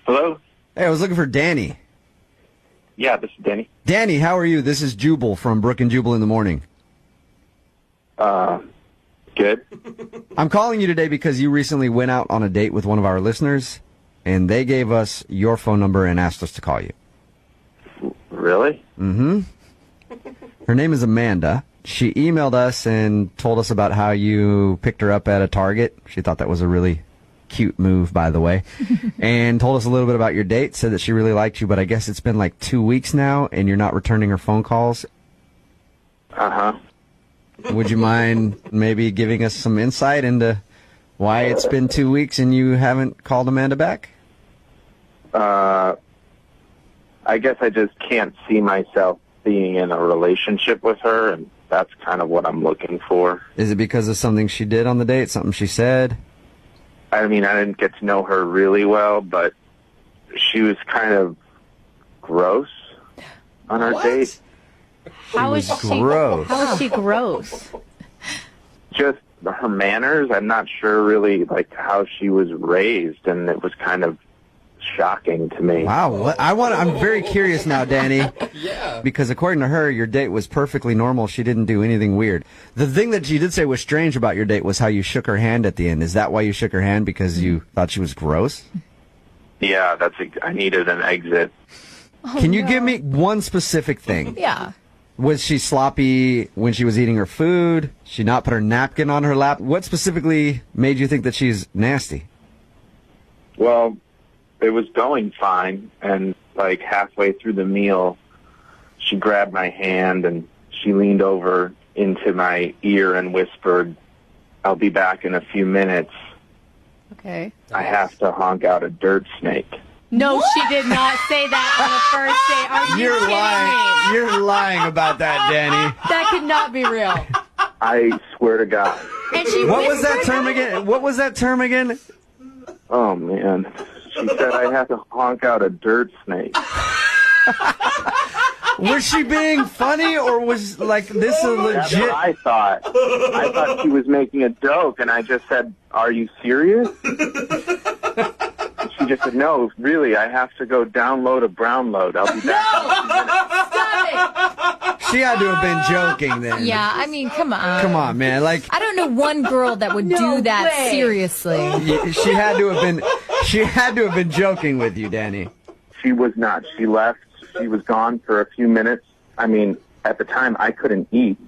Hello? Hey, I was looking for Danny. Yeah, this is Danny. Danny, how are you? This is Jubal from Brook and Jubal in the Morning. Good. I'm calling you today because you recently went out on a date with one of our listeners, and they gave us your phone number and asked us to call you. Really? Mm-hmm. Her name is Amanda. She emailed us and told us about how you picked her up at a Target. She thought that was a really cute move, by the way, and told us a little bit about your date, said that she really liked you, but I guess it's been like 2 weeks now, and you're not returning her phone calls. Uh-huh. Would you mind maybe giving us some insight into why it's been 2 weeks and you haven't called Amanda back? I guess I just can't see myself being in a relationship with her, and that's kind of what I'm looking for. Is it because of something she did on the date, something she said? I mean, I didn't get to know her really well, but she was kind of gross on our date. How is she gross. How is she gross? Just her manners, I'm not sure really like how she was raised, and it was kind of shocking to me. Wow, I'm very curious now, Danny. Yeah. Because according to her, your date was perfectly normal. She didn't do anything weird. The thing that she did say was strange about your date was how you shook her hand at the end. Is that why you shook her hand? Because you thought she was gross? Yeah, I needed an exit. Can you give me one specific thing? Yeah. Was she sloppy when she was eating her food? She not put her napkin on her lap? What specifically made you think that she's nasty? Well, it was going fine, and like halfway through the meal, she grabbed my hand and she leaned over into my ear and whispered, "I'll be back in a few minutes. Okay. I have to honk out a dirt snake." No, she did not say that on the first date. Are you You're kidding lying. me? You're lying about that, Danny. That could not be real. I swear to God. And she What was that whispered term again? What was that term again? Oh, man. She said I have to honk out a dirt snake. Was she being funny, or was like this a That's legit? what I thought. I thought she was making a joke, and I just said, "Are you serious?" She just said, "No, really, I have to go download a Brownload. I'll be back." Stop She had to have been joking then. it. Yeah, I mean, come on. Come on, man. Like I don't know one girl that would do that way. seriously. she had to have been. She had to have been joking with you, Danny. She was not. She left. She was gone for a few minutes. I mean, at the time, I couldn't eat.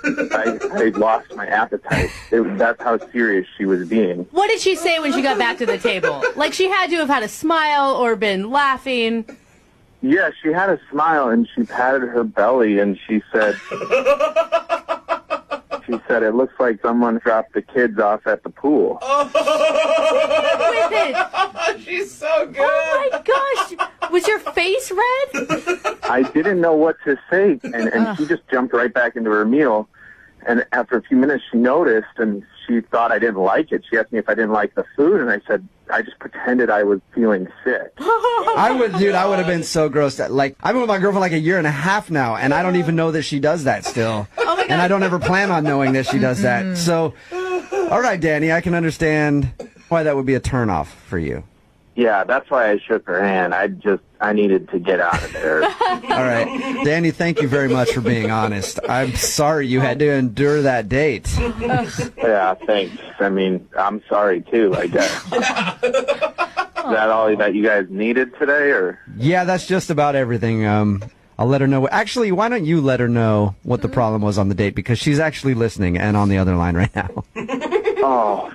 I lost my appetite. That's how serious she was being. What did she say when she got back to the table? Like, she had to have had a smile or been laughing. Yeah, she had a smile, and she patted her belly, and she said, "It looks like someone dropped the kids off at the pool." With it. She's so good. Oh my gosh. Was your face red? I didn't know what to say, and she just jumped right back into her meal. And after a few minutes, she noticed, and she thought I didn't like it. She asked me if I didn't like the food, and I said, I just pretended I was feeling sick. I would have been so grossed out. Like, I've been with my girlfriend like a year and a half now, and I don't even know that she does that still. Oh my God. And I don't ever plan on knowing that she does that. So, all right, Danny, I can understand why that would be a turnoff for you. Yeah, that's why I shook her hand. I needed to get out of there. All right. Danny, thank you very much for being honest. I'm sorry you had to endure that date. Yeah, thanks. I mean, I'm sorry, too, I guess. Is that all that you guys needed today, or? Yeah, that's just about everything. I'll let her know. Actually, why don't you let her know what the problem was on the date? Because she's actually listening and on the other line right now. Oh,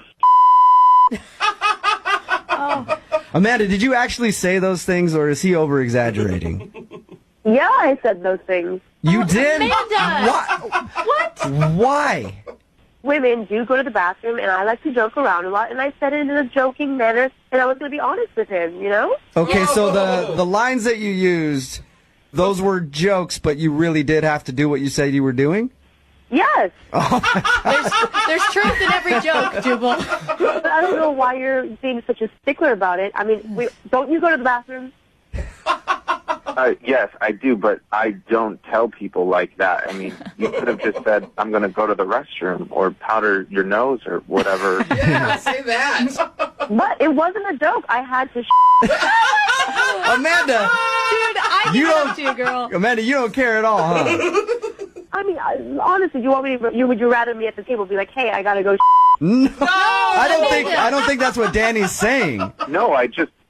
Amanda, did you actually say those things, or is he over-exaggerating? Yeah, I said those things. You did? Amanda! What? Why? Women do go to the bathroom, and I like to joke around a lot, and I said it in a joking manner, and I was going to be honest with him, you know? Okay, so the lines that you used, those were jokes, but you really did have to do what you said you were doing? Yes. There's truth in every joke, Jubal. But I don't know why you're being such a stickler about it. I mean, don't you go to the bathroom? yes, I do, but I don't tell people like that. I mean, you could have just said, "I'm going to go to the restroom," or powder your nose, or whatever. Yeah, say that. But it wasn't a joke. I had to Amanda, Dude, I You give it don't- up to you, girl. Amanda, you don't care at all, huh? I mean, honestly, you want me to, would you rather me at the table be like, hey, I gotta go No, I don't think that's what Danny's saying. No,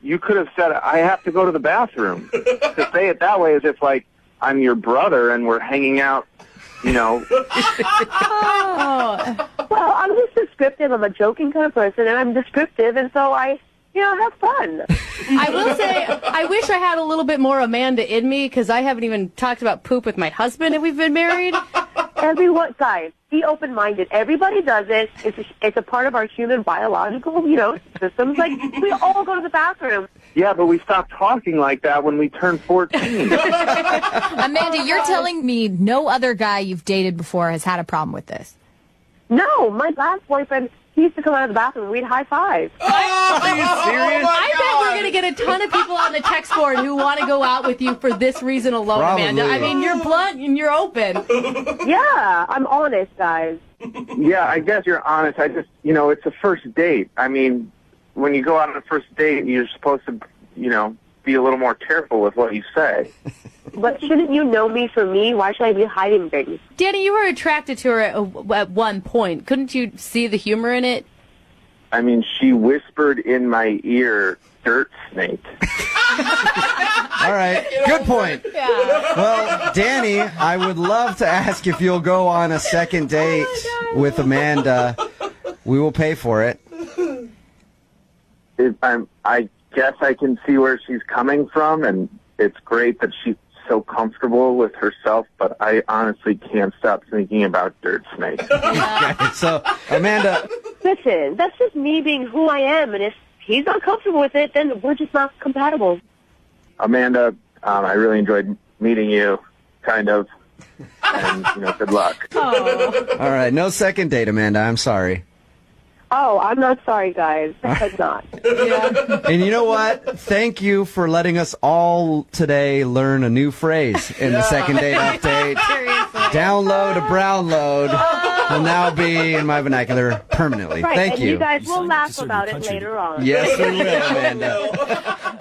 you could have said, I have to go to the bathroom. To say it that way is if, like, I'm your brother and we're hanging out, you know. Oh. Well, I'm just descriptive. I'm a joking kind of person, and I'm descriptive, and so I, have fun. I will say, I wish I had a little bit more Amanda in me, because I haven't even talked about poop with my husband if we've been married. Everyone, guys, be open-minded. Everybody does it. It's a part of our human biological, systems. Like, we all go to the bathroom. Yeah, but we stopped talking like that when we turned 14. Amanda, you're telling me no other guy you've dated before has had a problem with this? No, my last boyfriend, he used to come out of the bathroom and we'd high-five. Are you serious? I bet we're going to get a ton of people on the text board who want to go out with you for this reason alone, Probably. Amanda. I mean, you're blunt and you're open. Yeah, I'm honest, guys. Yeah, I guess you're honest. I just, it's a first date. I mean, when you go out on a first date, you're supposed to, be a little more careful with what you say. But shouldn't you know me for me? Why should I be hiding things? Danny, you were attracted to her at one point. Couldn't you see the humor in it? I mean, she whispered in my ear, dirt snake. All right, good point. Yeah. Well, Danny, I would love to ask if you'll go on a second date with Amanda. We will pay for it. I guess I can see where she's coming from, and it's great that she's so comfortable with herself, but I honestly can't stop thinking about dirt snake. Okay, so, Amanda, Listen, that's just me being who I am, and if he's not comfortable with it, then we're just not compatible. Amanda, I really enjoyed meeting you, kind of, and, good luck. all right, no second date, Amanda. I'm sorry. Oh, I'm not sorry, guys. I'm not. And you know what? Thank you for letting us all today learn a new phrase in the second date update. Download a brown load will now be in my vernacular permanently. Right, Thank and you guys will laugh about it later on. Yes, we will, Amanda.